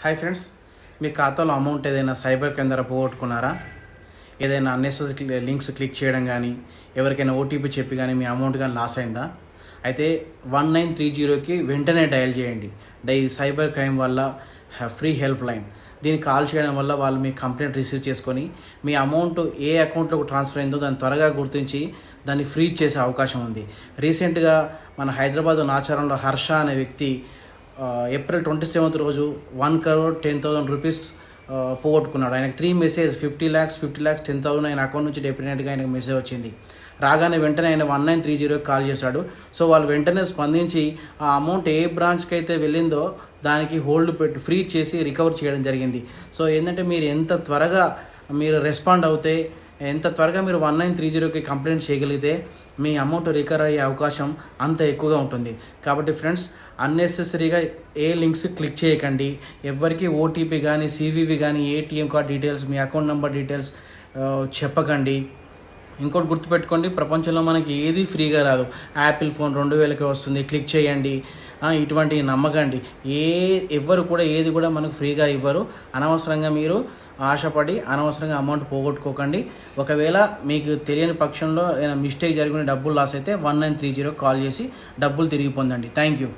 Hi friends, మీ ఖాతాలో amount ఏదైనా cyber crime ద్వారా పోగొట్టుకున్నారా? ఏదైనా అన్నెసెసరీ లింక్స్ క్లిక్ చేయడం కానీ, ఎవరికైనా ఓటీపీ చెప్పి కానీ మీ అమౌంట్ కానీ లాస్ అయిందా? అయితే 1930కి వెంటనే డయల్ చేయండి. సైబర్ క్రైమ్ వల్ల ఫ్రీ హెల్ప్ లైన్. దీనికి కాల్ చేయడం వల్ల వాళ్ళు మీ కంప్లైంట్ రిసీవ్ చేసుకొని మీ అమౌంట్ ఏ అకౌంట్లోకి ట్రాన్స్ఫర్ అయిందో దాన్ని త్వరగా గుర్తించి దాన్ని ఫ్రీజ్ చేసే అవకాశం ఉంది. రీసెంట్గా మన హైదరాబాద్ నాచారంలో హర్ష అనే వ్యక్తి ఏప్రిల్ 27th రోజు 1,10,00,000 రూపీస్ పోగొట్టుకున్నాడు. ఆయనకు 3 మెసేజ్ 50 lakhs 10,000 ఆయన అకౌంట్ నుంచి డెఫినెట్గా ఆయనకు మెసేజ్ వచ్చింది. రాగానే వెంటనే ఆయన 1930కి కాల్ చేశాడు. సో వాళ్ళు వెంటనే స్పందించి ఆ అమౌంట్ ఏ బ్రాంచ్కి అయితే వెళ్ళిందో దానికి హోల్డ్ పెట్టి ఫ్రీ చేసి రికవర్ చేయడం జరిగింది. సో ఏంటంటే మీరు ఎంత త్వరగా రెస్పాండ్ అవుతే, ఎంత త్వరగా మీరు 1930కి కంప్లైంట్ చేయగలిగితే మీ అమౌంట్ రికవర్ అయ్యే అవకాశం అంత ఎక్కువగా ఉంటుంది. కాబట్టి ఫ్రెండ్స్, అన్నెసెసరీగా ఏ లింక్స్ క్లిక్ చేయకండి. ఎవరికి ఓటీపీ కానీ, సివివి కానీ, ఏటీఎం కార్డ్ డీటెయిల్స్, మీ అకౌంట్ నెంబర్ డీటెయిల్స్ చెప్పకండి. ఇంకోటి గుర్తుపెట్టుకోండి, ప్రపంచంలో మనకి ఏది ఫ్రీగా రాదు. యాపిల్ ఫోన్ 2,000కి వస్తుంది, క్లిక్ చేయండి, ఇటువంటివి నమ్మకండి. ఎవ్వరు కూడా ఏది కూడా మనకు ఫ్రీగా ఇవ్వరు. అనవసరంగా మీరు ఆశపడి అనవసరంగా అమౌంట్ పోగొట్టుకోకండి. ఒకవేళ మీకు తెలియని పక్షంలో మిస్టేక్ జరిగిన డబ్బులు లాస్ అయితే 1930 కాల్ చేసి డబ్బులు తిరిగి పొందండి. Thank you.